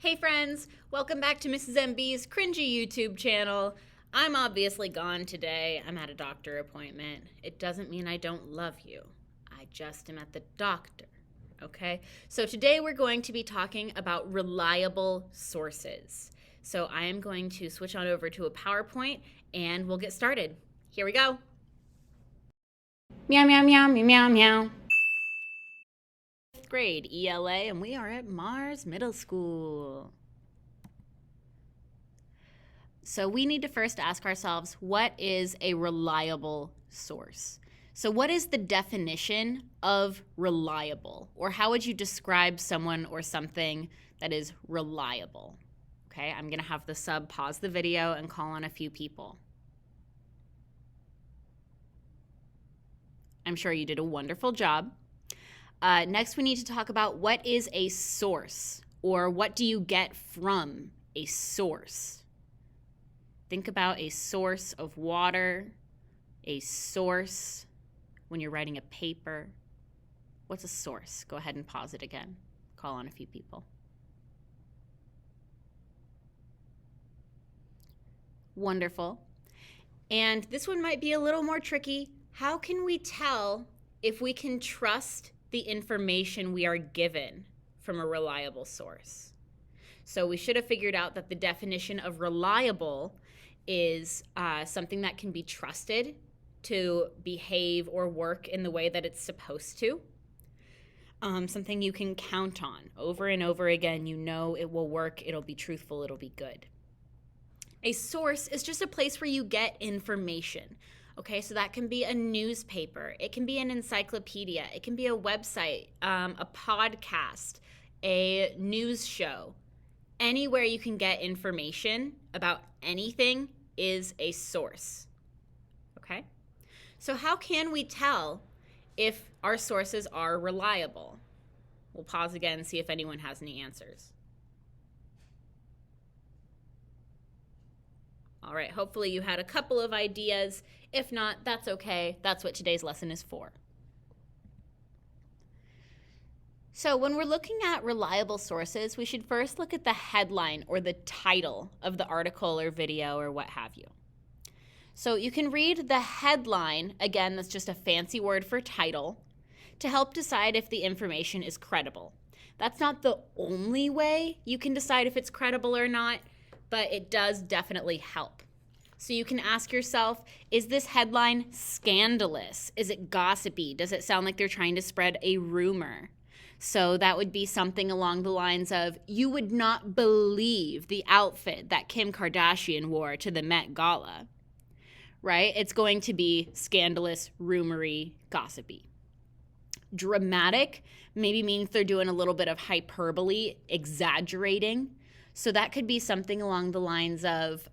Hey friends, welcome back to Mrs. MB's cringy YouTube channel. I'm obviously gone today. I'm at a doctor appointment. It doesn't mean I don't love you. I just am at the doctor, okay? So today we're going to be talking about reliable sources. So I am going to switch on over to a PowerPoint and we'll get started. Here we go. Meow, meow, meow, meow, meow, meow. Grade ELA, and we are at Mars Middle School. So we need to first ask ourselves, what is a reliable source? So what is the definition of reliable? Or how would you describe someone or something that is reliable? Okay, I'm gonna have the sub pause the video and call on a few people. I'm sure you did a wonderful job. Next, we need to talk about what is a source, or what do you get from a source? Think about a source of water, a source when you're writing a paper. What's a source? Go ahead and pause it again. Call on a few people. Wonderful. And this one might be a little more tricky. How can we tell if we can trust the information we are given from a reliable source? So we should have figured out that the definition of reliable is something that can be trusted to behave or work in the way that it's supposed to. Something you can count on over and over again. You know it will work, it'll be truthful, it'll be good. A source is just a place where you get information. Okay, so that can be a newspaper, it can be an encyclopedia, it can be a website, a podcast, a news show. Anywhere you can get information about anything is a source. Okay? So how can we tell if our sources are reliable? We'll pause again and see if anyone has any answers. All right, hopefully you had a couple of ideas. If not, that's okay. That's what today's lesson is for. So when we're looking at reliable sources, we should first look at the headline or the title of the article or video or what have you. So you can read the headline, again, that's just a fancy word for title, to help decide if the information is credible. That's not the only way you can decide if it's credible or not, but it does definitely help. So you can ask yourself, is this headline scandalous? Is it gossipy? Does it sound like they're trying to spread a rumor? So that would be something along the lines of, you would not believe the outfit that Kim Kardashian wore to the Met Gala, right? It's going to be scandalous, rumory, gossipy. Dramatic maybe means they're doing a little bit of hyperbole, exaggerating. So that could be something along the lines of,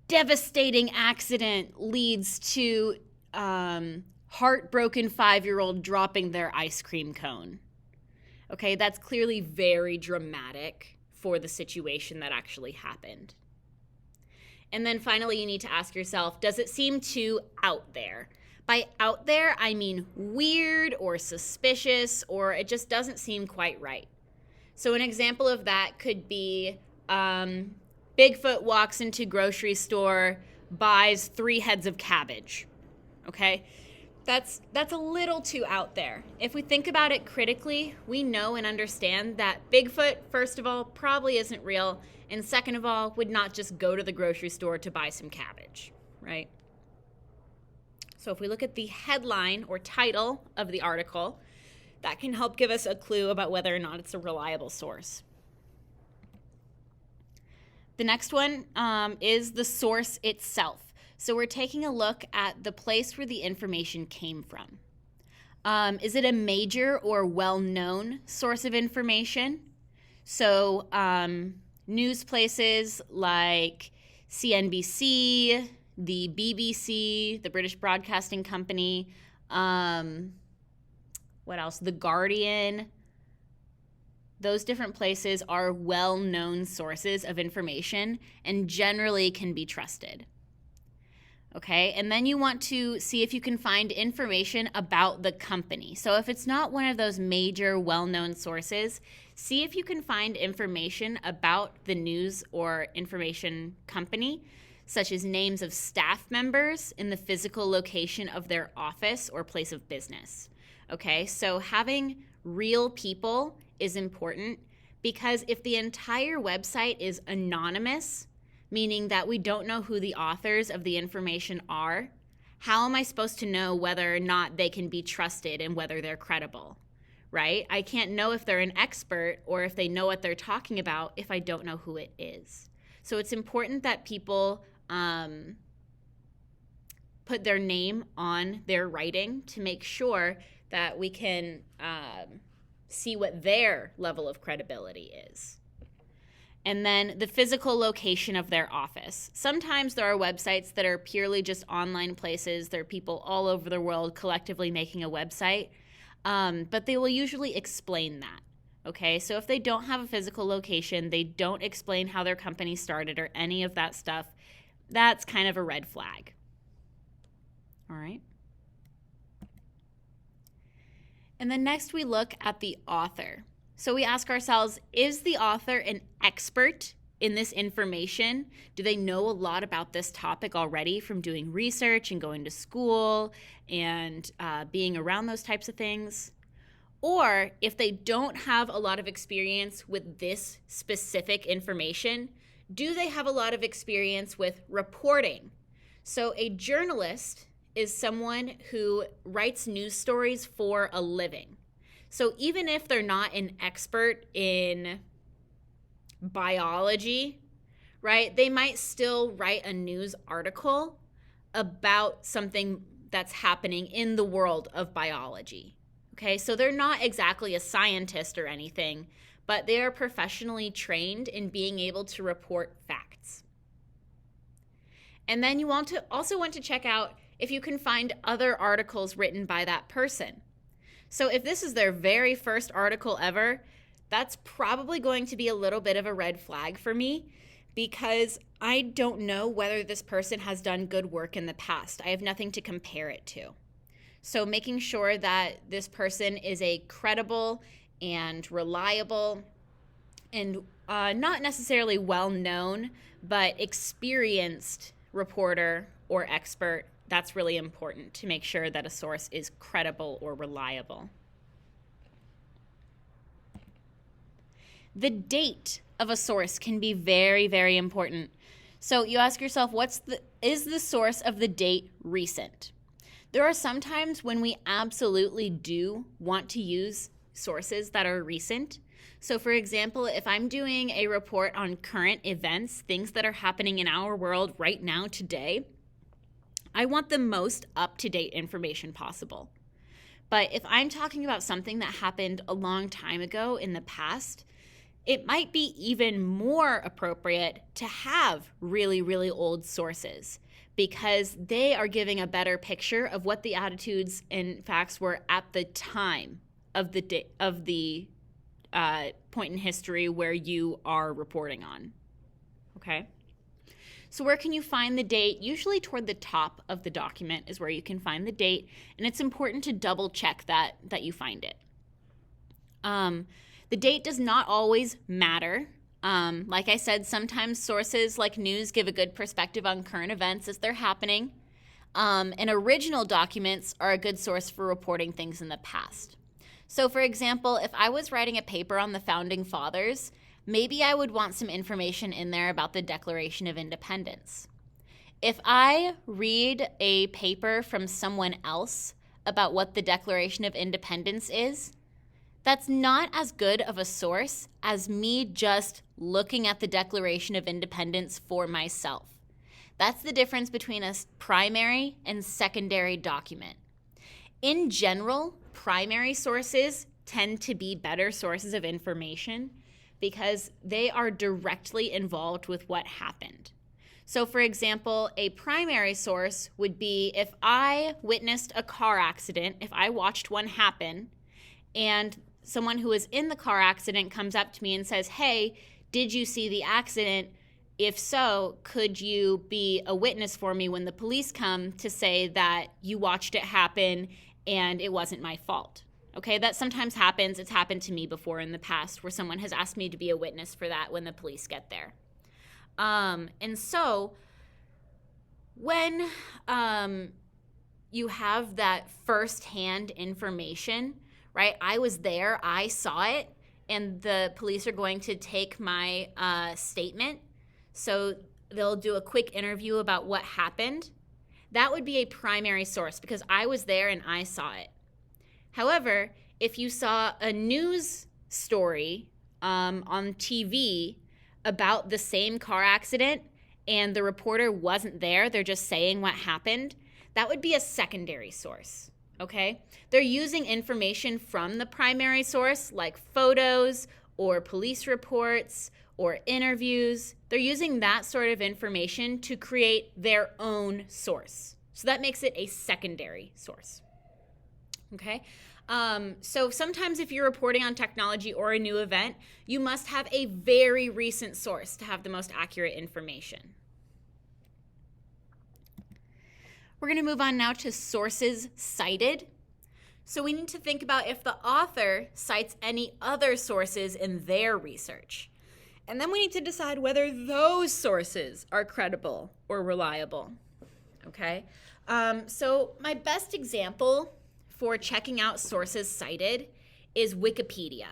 devastating accident leads to heartbroken 5-year-old dropping their ice cream cone. Okay, that's clearly very dramatic for the situation that actually happened. And then finally, you need to ask yourself, does it seem too out there? By out there, I mean weird or suspicious, or it just doesn't seem quite right. So an example of that could be Bigfoot walks into grocery store, buys 3 heads of cabbage. Okay? That's a little too out there. If we think about it critically, we know and understand that Bigfoot, first of all, probably isn't real, and second of all, would not just go to the grocery store to buy some cabbage, right? So if we look at the headline or title of the article, that can help give us a clue about whether or not it's a reliable source. The next one is the source itself. So we're taking a look at the place where the information came from. Is it a major or well-known source of information? So news places like CNBC, the BBC, the British Broadcasting Company, what else? The Guardian. Those different places are well-known sources of information and generally can be trusted. Okay, and then you want to see if you can find information about the company. So if it's not one of those major well-known sources, see if you can find information about the news or information company, such as names of staff members in the physical location of their office or place of business. Okay, so having real people is important, because if the entire website is anonymous, meaning that we don't know who the authors of the information are, how am I supposed to know whether or not they can be trusted and whether they're credible, right? I can't know if they're an expert or if they know what they're talking about if I don't know who it is. So it's important that people put their name on their writing to make sure that we can see what their level of credibility is. And then the physical location of their office. Sometimes there are websites that are purely just online places. There are people all over the world collectively making a website, but they will usually explain that. Okay, so if they don't have a physical location, they don't explain how their company started or any of that stuff, that's kind of a red flag. All right. And then next we look at the author. So we ask ourselves, is the author an expert in this information? Do they know a lot about this topic already from doing research and going to school and being around those types of things? Or if they don't have a lot of experience with this specific information, do they have a lot of experience with reporting? So a journalist is someone who writes news stories for a living. So even if they're not an expert in biology, right, they might still write a news article about something that's happening in the world of biology. Okay, so they're not exactly a scientist or anything, but they are professionally trained in being able to report facts. And then you also want to check out if you can find other articles written by that person. So if this is their very first article ever, that's probably going to be a little bit of a red flag for me, because I don't know whether this person has done good work in the past. I have nothing to compare it to. So making sure that this person is a credible and reliable and not necessarily well-known, but experienced reporter or expert, that's really important to make sure that a source is credible or reliable. The date of a source can be very, very important. So you ask yourself, is the source of the date recent? There are some times when we absolutely do want to use sources that are recent. So for example, if I'm doing a report on current events, things that are happening in our world right now today, I want the most up-to-date information possible. But if I'm talking about something that happened a long time ago in the past, it might be even more appropriate to have really, really old sources, because they are giving a better picture of what the attitudes and facts were at the time of the point in history where you are reporting on. Okay? So where can you find the date? Usually toward the top of the document is where you can find the date, and it's important to double check that you find it. The date does not always matter. Like I said, sometimes sources like news give a good perspective on current events as they're happening, and original documents are a good source for reporting things in the past. So for example, if I was writing a paper on the Founding Fathers, maybe I would want some information in there about the Declaration of Independence. If I read a paper from someone else about what the Declaration of Independence is, that's not as good of a source as me just looking at the Declaration of Independence for myself. That's the difference between a primary and secondary document. In general, primary sources tend to be better sources of information because they are directly involved with what happened. So for example, a primary source would be if I witnessed a car accident, if I watched one happen, and someone who was in the car accident comes up to me and says, hey, did you see the accident? If so, could you be a witness for me when the police come to say that you watched it happen and it wasn't my fault? Okay, that sometimes happens. It's happened to me before in the past where someone has asked me to be a witness for that when the police get there. And so when you have that firsthand information, right? I was there, I saw it, and the police are going to take my statement. So they'll do a quick interview about what happened. That would be a primary source because I was there and I saw it. However, if you saw a news story on TV about the same car accident and the reporter wasn't there, they're just saying what happened, that would be a secondary source, okay? They're using information from the primary source like photos or police reports or interviews. They're using that sort of information to create their own source. So that makes it a secondary source. Okay, so sometimes if you're reporting on technology or a new event, you must have a very recent source to have the most accurate information. We're going to move on now to sources cited. So we need to think about if the author cites any other sources in their research. And then we need to decide whether those sources are credible or reliable. Okay, so my best example for checking out sources cited is Wikipedia.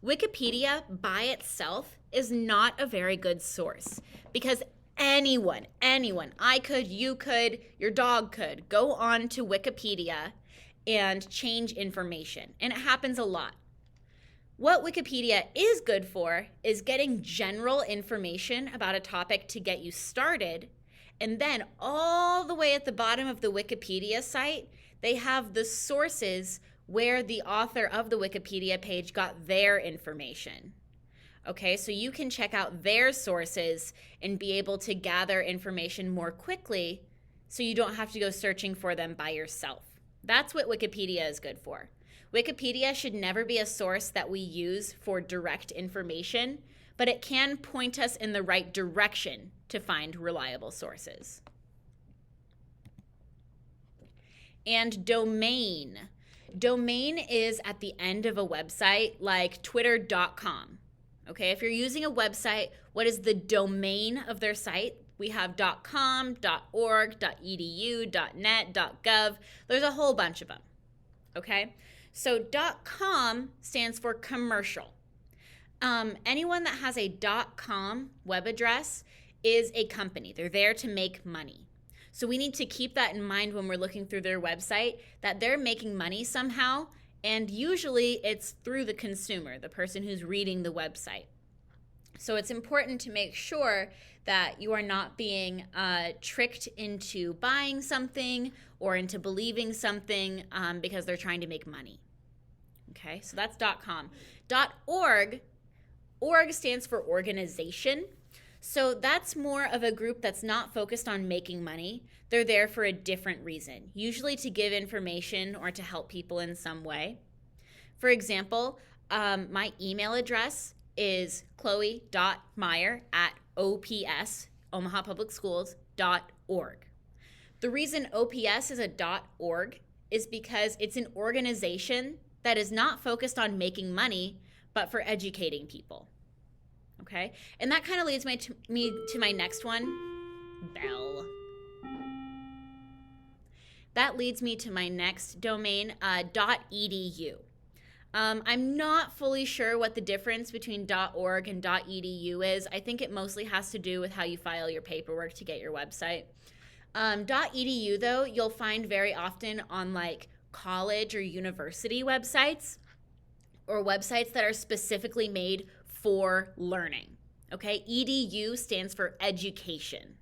Wikipedia by itself is not a very good source because anyone, I could, you could, your dog could go on to Wikipedia and change information, and it happens a lot. What Wikipedia is good for is getting general information about a topic to get you started, and then all the way at the bottom of the Wikipedia site, they have the sources where the author of the Wikipedia page got their information. Okay, so you can check out their sources and be able to gather information more quickly so you don't have to go searching for them by yourself. That's what Wikipedia is good for. Wikipedia should never be a source that we use for direct information, but it can point us in the right direction to find reliable sources. And domain. Domain is at the end of a website like twitter.com. Okay, if you're using a website, what is the domain of their site? We have .com, .org, .edu, .net, .gov. There's a whole bunch of them. Okay, so .com stands for commercial. Anyone that has a .com web address is a company. They're there to make money. So we need to keep that in mind when we're looking through their website, that they're making money somehow, and usually it's through the consumer, the person who's reading the website. So it's important to make sure that you are not being tricked into buying something or into believing something because they're trying to make money. Okay, so that's .com. .org, org stands for organization. So that's more of a group that's not focused on making money. They're there for a different reason, usually to give information or to help people in some way. For example, my email address is chloe.meyer@OPS, Omaha Public Schools.org. The reason OPS is a .org is because it's an organization that is not focused on making money, but for educating people. Okay, and that kind of leads me to my next one, Bell. That leads me to my next domain, .edu. I'm not fully sure what the difference between .org and .edu is. I think it mostly has to do with how you file your paperwork to get your website. .edu, though, you'll find very often on like college or university websites or websites that are specifically made for learning. Okay, EDU stands for education.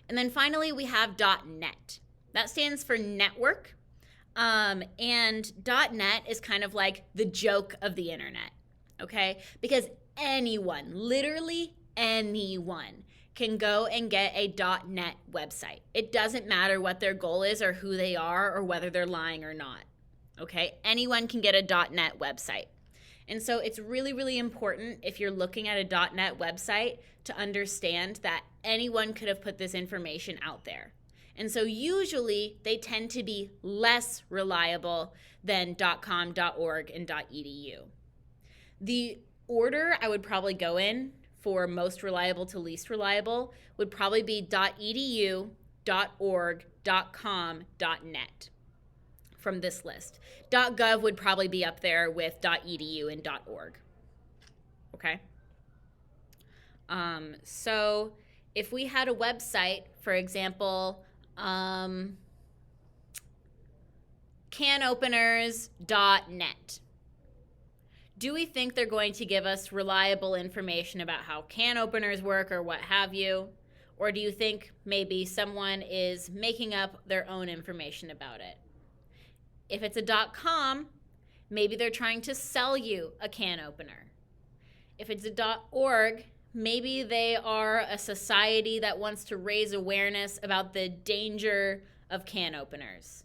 And then finally, we have .net. That stands for network. And .net is kind of like the joke of the internet, okay? Because anyone, literally anyone, can go and get a .net website. It doesn't matter what their goal is or who they are or whether they're lying or not, okay? Anyone can get a .net website. And so it's really, really important if you're looking at a .NET website to understand that anyone could have put this information out there. And so usually they tend to be less reliable than .com, .org, and .edu. The order I would probably go in for most reliable to least reliable would probably be .edu, .org, .com, .net from this list. .gov would probably be up there with .edu and .org. Okay? So if we had a website, for example, canopeners.net, do we think they're going to give us reliable information about how can openers work or what have you? Or do you think maybe someone is making up their own information about it? If it's a .com, maybe they're trying to sell you a can opener. If it's a .org, maybe they are a society that wants to raise awareness about the danger of can openers.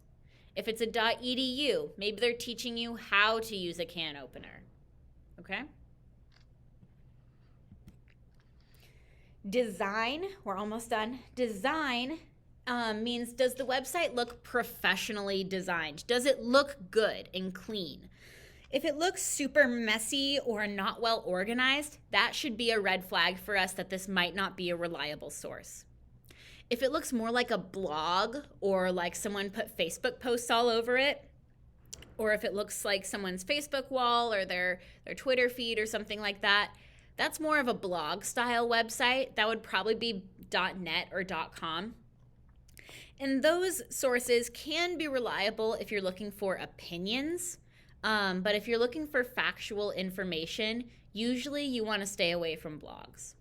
If it's a .edu, maybe they're teaching you how to use a can opener. Okay? Design, we're almost done. Design means, does the website look professionally designed? Does it look good and clean? If it looks super messy or not well organized, that should be a red flag for us that this might not be a reliable source. If it looks more like a blog or like someone put Facebook posts all over it, or if it looks like someone's Facebook wall or their Twitter feed or something like that, that's more of a blog style website. That would probably be .net or .com. And those sources can be reliable if you're looking for opinions. But if you're looking for factual information, usually you want to stay away from blogs.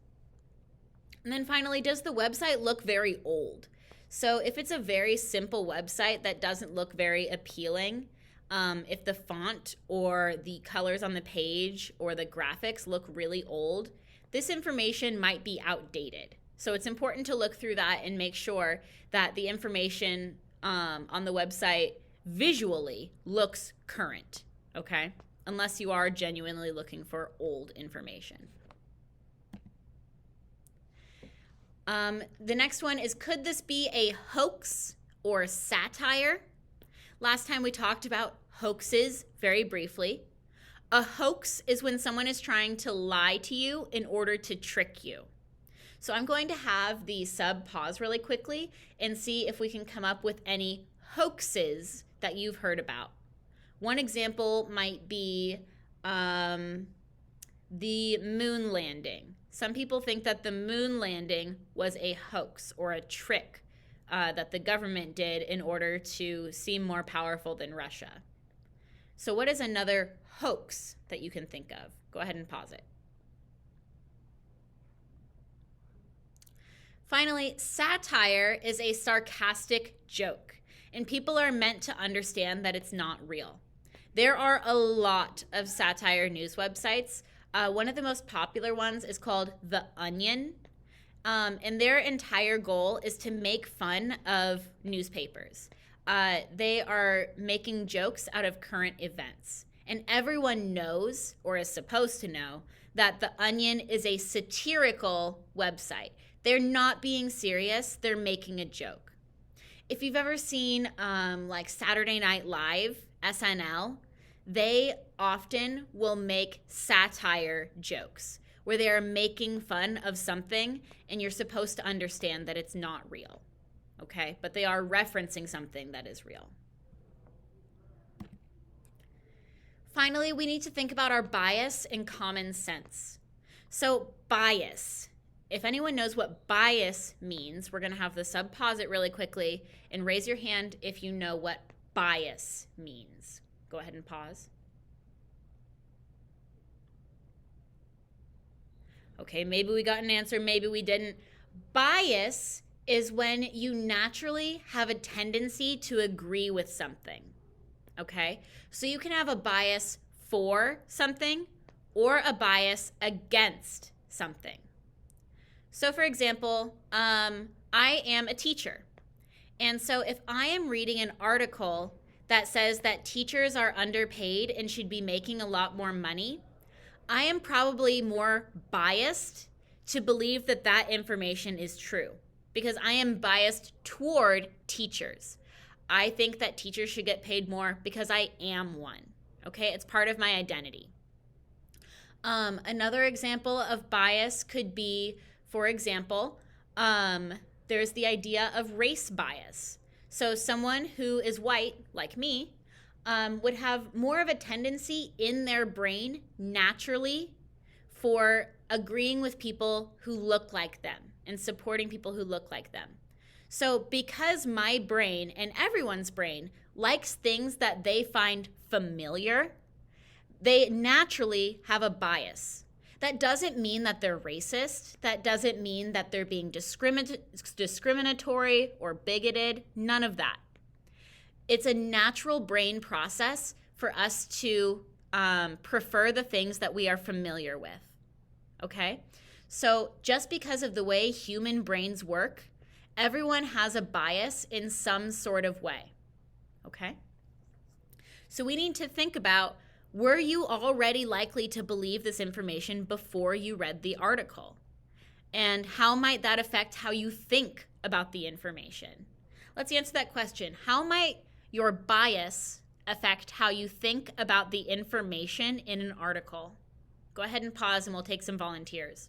And then finally, does the website look very old? So if it's a very simple website that doesn't look very appealing, if the font or the colors on the page or the graphics look really old, this information might be outdated. So it's important to look through that and make sure that the information on the website visually looks current, okay? Unless you are genuinely looking for old information. The next one is, could this be a hoax or satire? Last time we talked about hoaxes very briefly. A hoax is when someone is trying to lie to you in order to trick you. So I'm going to have the sub pause really quickly and see if we can come up with any hoaxes that you've heard about. One example might be the moon landing. Some people think that the moon landing was a hoax or a trick that the government did in order to seem more powerful than Russia. So what is another hoax that you can think of? Go ahead and pause it. Finally, satire is a sarcastic joke, and people are meant to understand that it's not real. There are a lot of satire news websites. One of the most popular ones is called The Onion, and their entire goal is to make fun of newspapers. They are making jokes out of current events, and everyone knows, or is supposed to know, that The Onion is a satirical website. They're not being serious, they're making a joke. If you've ever seen like Saturday Night Live, SNL, they often will make satire jokes where they are making fun of something and you're supposed to understand that it's not real, okay? But they are referencing something that is real. Finally, we need to think about our bias and common sense. So bias. If anyone knows what bias means, we're going to have the sub pause it really quickly and raise your hand if you know what bias means. Go ahead and pause. Okay, maybe we got an answer, maybe we didn't. Bias is when you naturally have a tendency to agree with something, okay? So you can have a bias for something or a bias against something. So for example, I am a teacher. And so if I am reading an article that says that teachers are underpaid and should be making a lot more money, I am probably more biased to believe that that information is true because I am biased toward teachers. I think that teachers should get paid more because I am one. Okay, it's part of my identity. Another example of bias could be, for example, there's the idea of race bias. So someone who is white, like me, would have more of a tendency in their brain naturally for agreeing with people who look like them and supporting people who look like them. So because my brain and everyone's brain likes things that they find familiar, they naturally have a bias. That doesn't mean that they're racist. That doesn't mean that they're being discriminatory or bigoted. None of that. It's a natural brain process for us to prefer the things that we are familiar with. Okay? So just because of the way human brains work, everyone has a bias in some sort of way. Okay? So we need to think about, were you already likely to believe this information before you read the article? And how might that affect how you think about the information? Let's answer that question. How might your bias affect how you think about the information in an article? Go ahead and pause and we'll take some volunteers.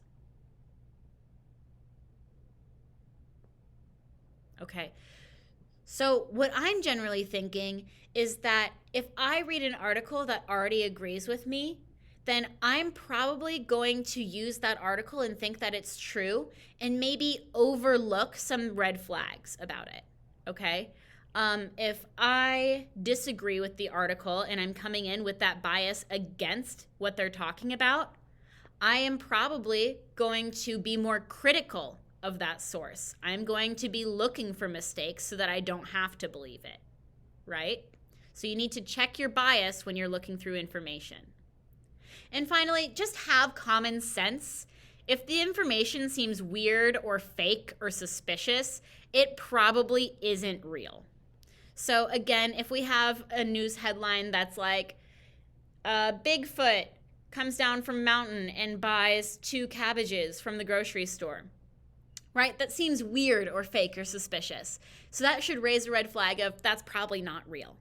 Okay. So what I'm generally thinking is that if I read an article that already agrees with me, then I'm probably going to use that article and think that it's true and maybe overlook some red flags about it. Okay? If I disagree with the article and I'm coming in with that bias against what they're talking about, I am probably going to be more critical of that source. I'm going to be looking for mistakes so that I don't have to believe it, right? So you need to check your bias when you're looking through information. And finally, just have common sense. If the information seems weird or fake or suspicious, it probably isn't real. So again, if we have a news headline that's like, Bigfoot comes down from mountain and buys 2 cabbages from the grocery store, right? That seems weird or fake or suspicious. So that should raise a red flag of that's probably not real.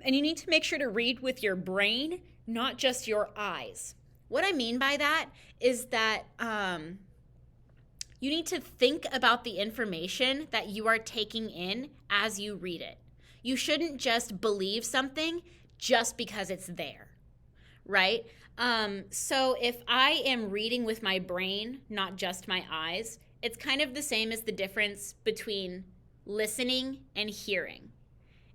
And you need to make sure to read with your brain, not just your eyes. What I mean by that is that you need to think about the information that you are taking in as you read it. You shouldn't just believe something just because it's there, right? So if I am reading with my brain, not just my eyes, it's kind of the same as the difference between listening and hearing.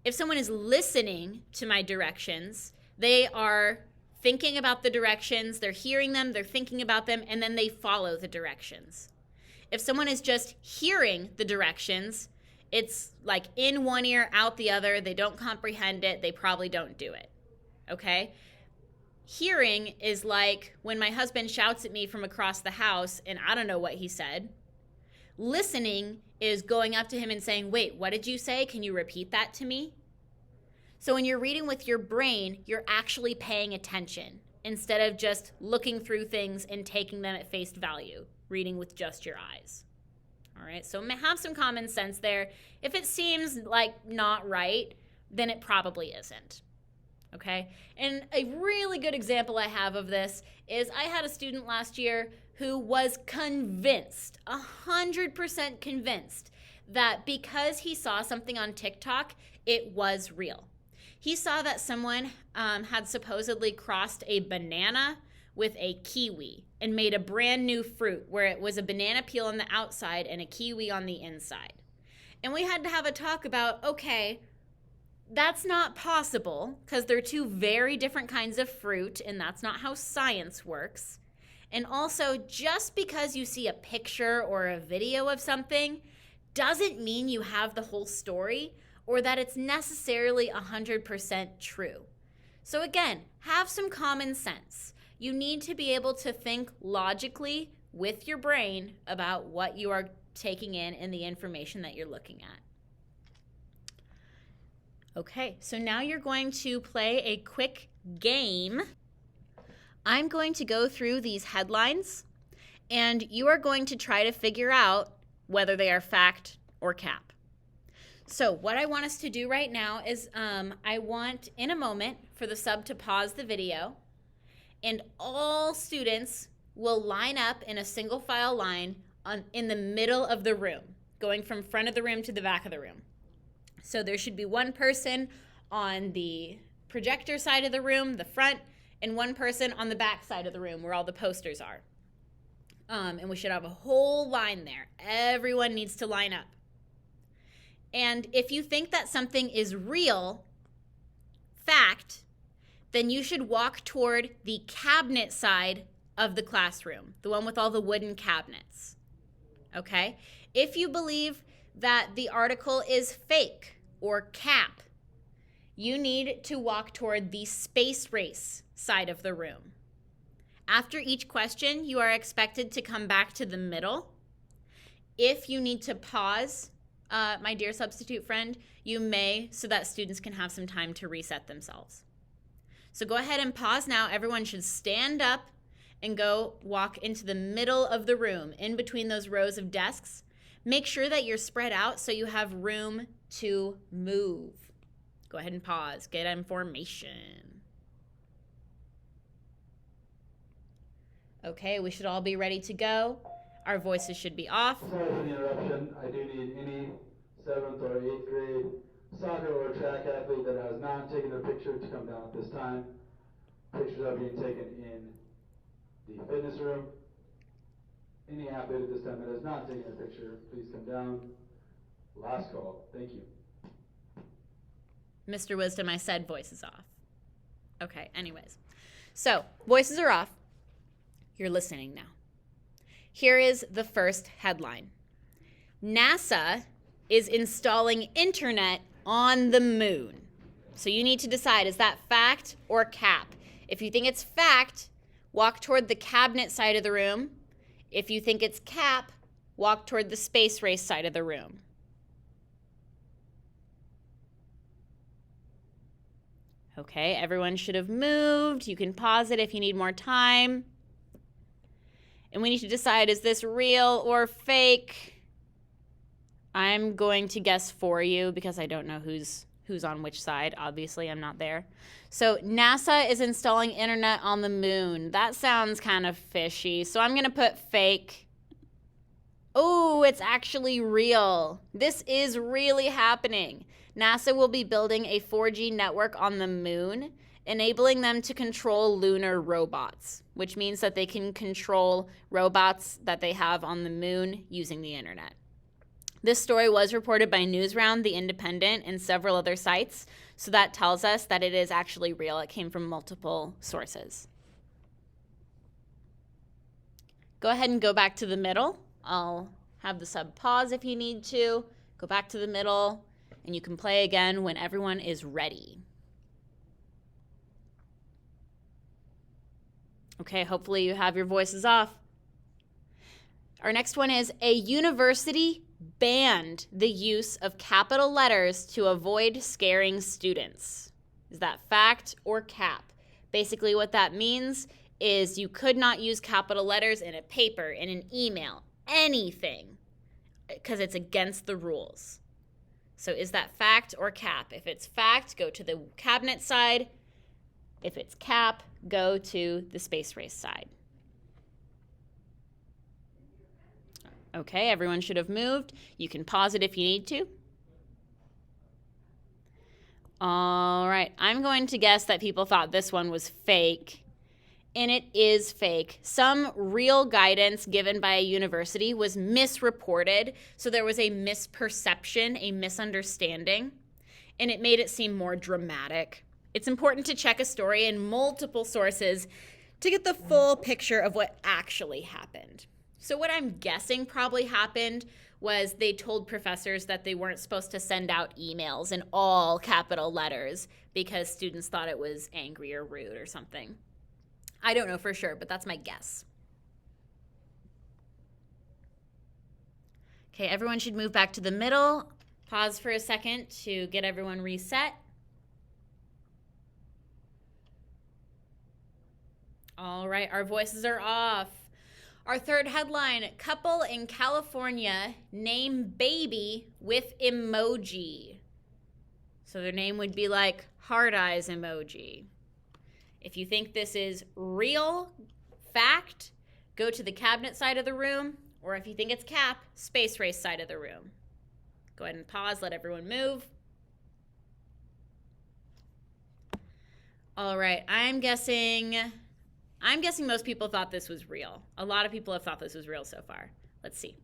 If someone is listening to my directions, they are thinking about the directions, they're hearing them, they're thinking about them, and then they follow the directions. If someone is just hearing the directions, it's like in one ear, out the other, they don't comprehend it, they probably don't do it, okay? Hearing is like when my husband shouts at me from across the house and I don't know what he said. Listening is going up to him and saying, wait, what did you say? Can you repeat that to me? So when you're reading with your brain, you're actually paying attention instead of just looking through things and taking them at face value, reading with just your eyes. All right, so have some common sense there. If it seems like not right, then it probably isn't. Okay, and a really good example I have of this is I had a student last year who was convinced, 100% convinced, that because he saw something on TikTok, it was real. He saw that someone had supposedly crossed a banana with a kiwi and made a brand new fruit where it was a banana peel on the outside and a kiwi on the inside. And we had to have a talk about, okay, that's not possible because they're 2 very different kinds of fruit and that's not how science works. And also, just because you see a picture or a video of something doesn't mean you have the whole story or that it's necessarily 100% true. So again, have some common sense. You need to be able to think logically with your brain about what you are taking in and the information that you're looking at. Okay, so now you're going to play a quick game. I'm going to go through these headlines, and you are going to try to figure out whether they are fact or cap. So what I want us to do right now is I want, in a moment, for the sub to pause the video, and all students will line up in a single file line in the middle of the room, going from front of the room to the back of the room. So there should be one person on the projector side of the room, the front, and one person on the back side of the room where all the posters are. And we should have a whole line there. Everyone needs to line up. And if you think that something is real, fact, then you should walk toward the cabinet side of the classroom, the one with all the wooden cabinets. Okay? If you believe that the article is fake or cap, you need to walk toward the space race side of the room. After each question, you are expected to come back to the middle. If you need to pause, my dear substitute friend, you may, so that students can have some time to reset themselves. So go ahead and pause now. Everyone should stand up and go walk into the middle of the room, in between those rows of desks. Make sure that you're spread out so you have room to move. Go ahead and pause. Get information. Okay, we should all be ready to go. Our voices should be off. Sorry for the interruption. I do need any 7th or 8th grade soccer or track athlete that has not taken a picture to come down at this time. Pictures are being taken in the fitness room. Any athlete at this time that has not taken a picture, please come down. Last call. Thank you. Mr. Wisdom, I said voices off. Okay, anyways. So, voices are off. You're listening now. Here is the first headline. NASA is installing internet on the moon. So you need to decide, is that fact or cap? If you think it's fact, walk toward the cabinet side of the room. If you think it's cap, walk toward the space race side of the room. Okay, everyone should have moved. You can pause it if you need more time. And we need to decide, is this real or fake? I'm going to guess for you because I don't know who's on which side. Obviously, I'm not there. So NASA is installing internet on the moon. That sounds kind of fishy. So I'm going to put fake. Oh, it's actually real. This is really happening. NASA will be building a 4G network on the moon, enabling them to control lunar robots, which means that they can control robots that they have on the moon using the internet. This story was reported by Newsround, The Independent, and several other sites, so that tells us that it is actually real. It came from multiple sources. Go ahead and go back to the middle. I'll have the sub pause if you need to. Go back to the middle, and you can play again when everyone is ready. Okay, hopefully you have your voices off. Our next one is a university banned the use of capital letters to avoid scaring students. Is that fact or cap? Basically what that means is you could not use capital letters in a paper, in an email, anything, because it's against the rules. So is that fact or cap? If it's fact, go to the cabinet side. If it's cap, go to the space race side. Okay, everyone should have moved. You can pause it if you need to. All right, I'm going to guess that people thought this one was fake, and it is fake. Some real guidance given by a university was misreported, so there was a misperception, a misunderstanding, and it made it seem more dramatic. It's important to check a story in multiple sources to get the full picture of what actually happened. So what I'm guessing probably happened was they told professors that they weren't supposed to send out emails in all capital letters because students thought it was angry or rude or something. I don't know for sure, but that's my guess. Okay, everyone should move back to the middle. Pause for a second to get everyone reset. All right, our voices are off. Our third headline, couple in California name baby with emoji. So their name would be like heart eyes emoji. If you think this is real, fact, go to the cabinet side of the room, or if you think it's cap, space race side of the room. Go ahead and pause, let everyone move. All right, I'm guessing most people thought this was real. A lot of people have thought this was real so far. Let's see.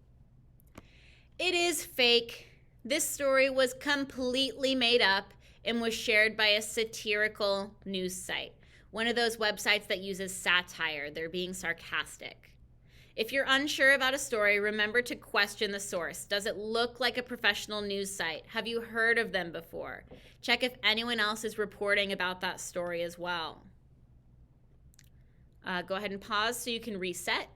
It is fake. This story was completely made up and was shared by a satirical news site. One of those websites that uses satire. They're being sarcastic. If you're unsure about a story, remember to question the source. Does it look like a professional news site? Have you heard of them before? Check if anyone else is reporting about that story as well. Go ahead and pause so you can reset.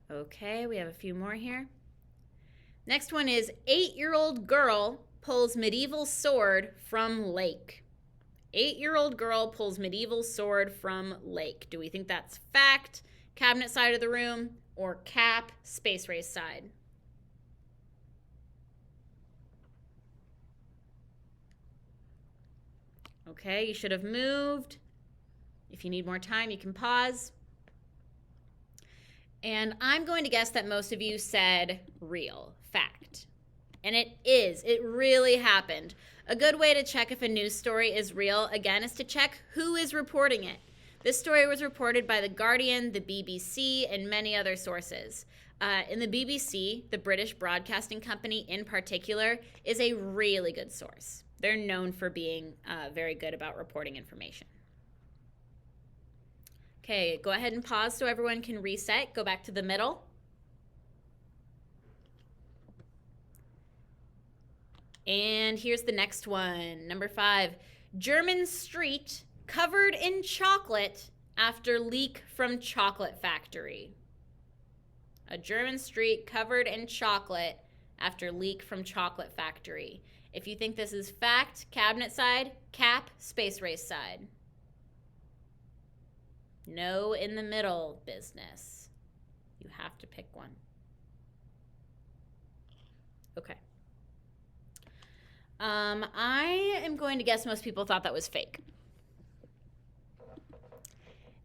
Okay, we have a few more here. Next one is 8-year-old girl pulls medieval sword from lake. 8-year-old girl pulls medieval sword from lake. Do we think that's fact, cabinet side of the room, or cap, space race side? Okay, you should have moved. If you need more time, you can pause. And I'm going to guess that most of you said real, fact. And it is. It really happened. A good way to check if a news story is real, again, is to check who is reporting it. This story was reported by The Guardian, the BBC, and many other sources. In the BBC, the British Broadcasting Company in particular, is a really good source. They're known for being very good about reporting information. Okay, go ahead and pause so everyone can reset. Go back to the middle. And here's the next one, number 5. German street covered in chocolate after leak from chocolate factory. A German street covered in chocolate after leak from chocolate factory. If you think this is fact, cabinet side, cap, space race side. No in the middle business. You have to pick one. Okay. I am going to guess most people thought that was fake.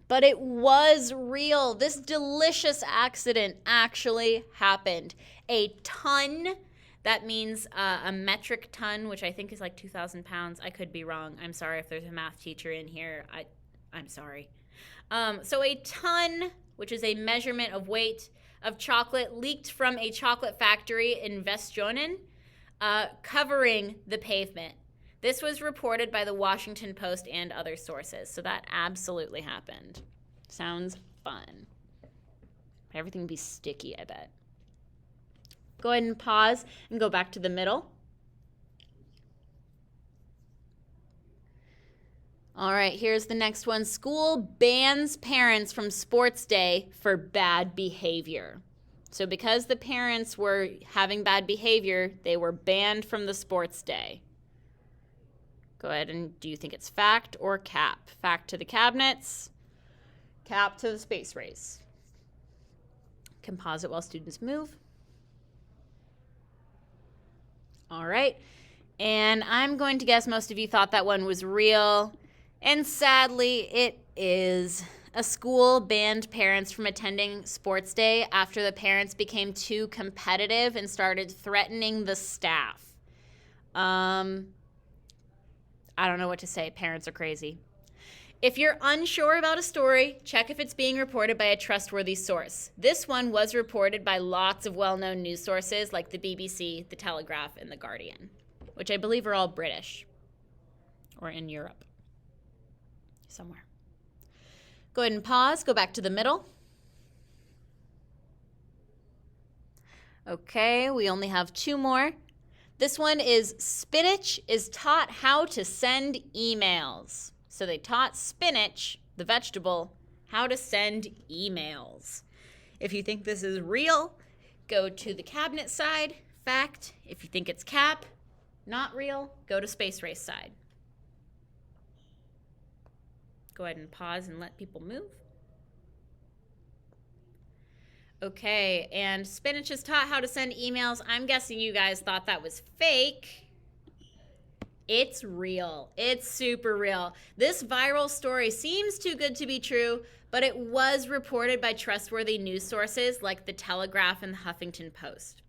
But it was real. This delicious accident actually happened. A ton, that means a metric ton, which I think is like 2,000 pounds. I could be wrong. I'm sorry if there's a math teacher in here. I'm sorry. So a ton, which is a measurement of weight of chocolate, leaked from a chocolate factory in Vestjonen, covering the pavement. This was reported by the Washington Post and other sources, so that absolutely happened. Sounds fun. Everything would be sticky, I bet. Go ahead and pause and go back to the middle. All right, here's the next one. School bans parents from sports day for bad behavior. So because the parents were having bad behavior, they were banned from the sports day. Go ahead and do you think it's fact or cap? Fact to the cabinets, cap to the space race. Can pause it while students move. All right, and I'm going to guess most of you thought that one was real, and sadly it is. A school banned parents from attending sports day after the parents became too competitive and started threatening the staff. I don't know what to say. Parents are crazy. If you're unsure about a story, check if it's being reported by a trustworthy source. This one was reported by lots of well-known news sources like the BBC, the Telegraph, and the Guardian, which I believe are all British or in Europe somewhere. Go ahead and pause. Go back to the middle. Okay, we only have 2 more. This one is spinach is taught how to send emails. So they taught spinach, the vegetable, how to send emails. If you think this is real, go to the cabinet side, fact. If you think it's cap, not real, go to space race side. Go ahead and pause and let people move. Okay, and Spinach is taught how to send emails. I'm guessing you guys thought that was fake. It's real. It's super real. This viral story seems too good to be true, but it was reported by trustworthy news sources like The Telegraph and the Huffington Post.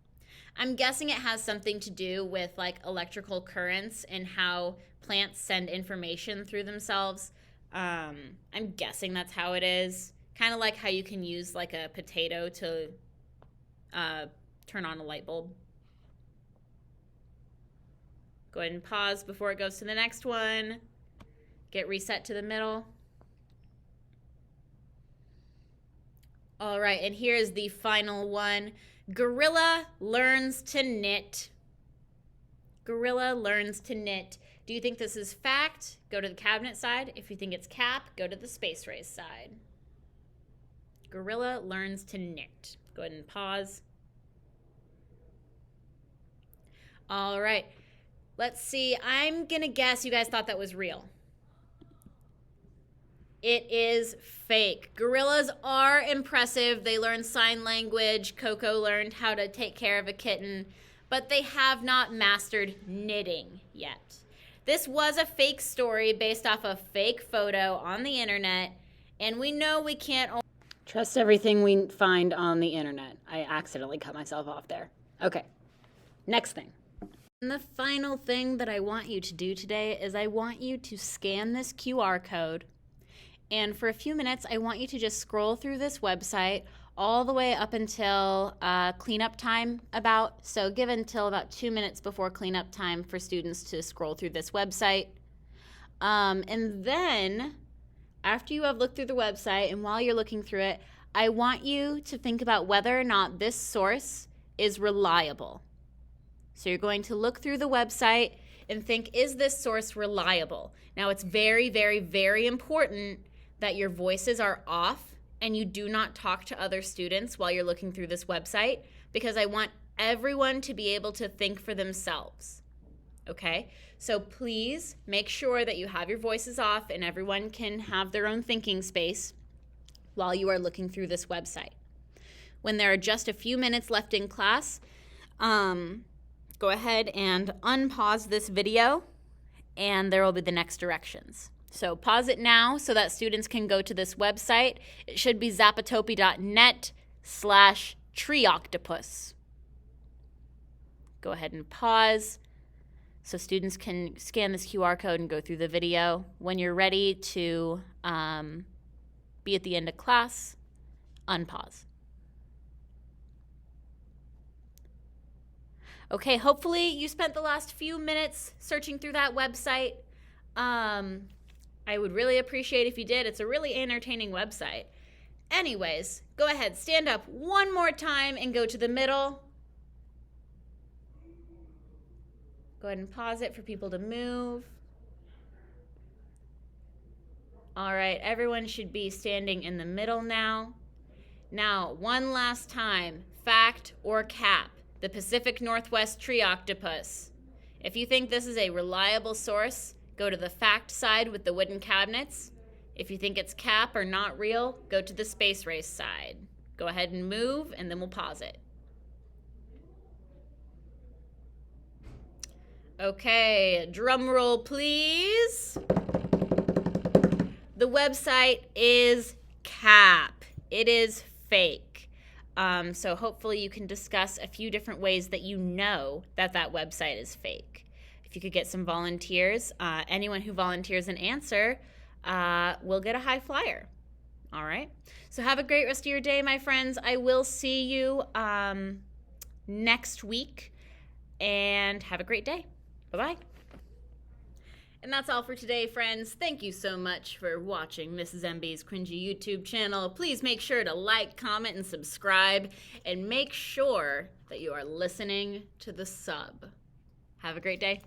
I'm guessing it has something to do with like electrical currents and how plants send information through themselves. I'm guessing that's how it is. Kind of like how you can use like a potato to turn on a light bulb. Go ahead and pause before it goes to the next one. Get reset to the middle. All right, and here's the final one. Gorilla learns to knit. Gorilla learns to knit. Do you think this is fact? Go to the cabinet side. If you think it's cap, go to the space race side. Gorilla learns to knit. Go ahead and pause. All right. Let's see. I'm going to guess you guys thought that was real. It is fake. Gorillas are impressive. They learn sign language. Coco learned how to take care of a kitten, but they have not mastered knitting yet. This was a fake story based off a fake photo on the internet, and we know we can't trust everything we find on the internet. I accidentally cut myself off there. Okay, next thing. And the final thing that I want you to do today is I want you to scan this QR code. And for a few minutes, I want you to just scroll through this website all the way up until cleanup time about. So give until about 2 minutes before cleanup time for students to scroll through this website. And then after you have looked through the website and while you're looking through it, I want you to think about whether or not this source is reliable. So you're going to look through the website and think, is this source reliable? Now it's very, very, very important that your voices are off and you do not talk to other students while you're looking through this website, because I want everyone to be able to think for themselves. Okay? So please make sure that you have your voices off and everyone can have their own thinking space while you are looking through this website. When there are just a few minutes left in class, go ahead and unpause this video and there will be the next directions. So pause it now so that students can go to this website. It should be zapatopia.net/treeoctopus. Go ahead and pause so students can scan this QR code and go through the video. When you're ready to be at the end of class, unpause. Okay, hopefully you spent the last few minutes searching through that website. I would really appreciate if you did. It's a really entertaining website. Anyways, go ahead, stand up one more time and go to the middle. Go ahead and pause it for people to move. All right, everyone should be standing in the middle now. Now, one last time, fact or cap, the Pacific Northwest tree octopus. If you think this is a reliable source, go to the fact side with the wooden cabinets. If you think it's cap or not real, go to the space race side. Go ahead and move, and then we'll pause it. Okay, drum roll, please. The website is cap. It is fake. So hopefully you can discuss a few different ways that you know that that website is fake. If you could get some volunteers, anyone who volunteers an answer will get a high flyer. All right. So have a great rest of your day, my friends. I will see you next week, and have a great day. Bye-bye. And that's all for today, friends. Thank you so much for watching Mrs. MB's Cringy YouTube channel. Please make sure to like, comment, and subscribe, and make sure that you are listening to the sub. Have a great day.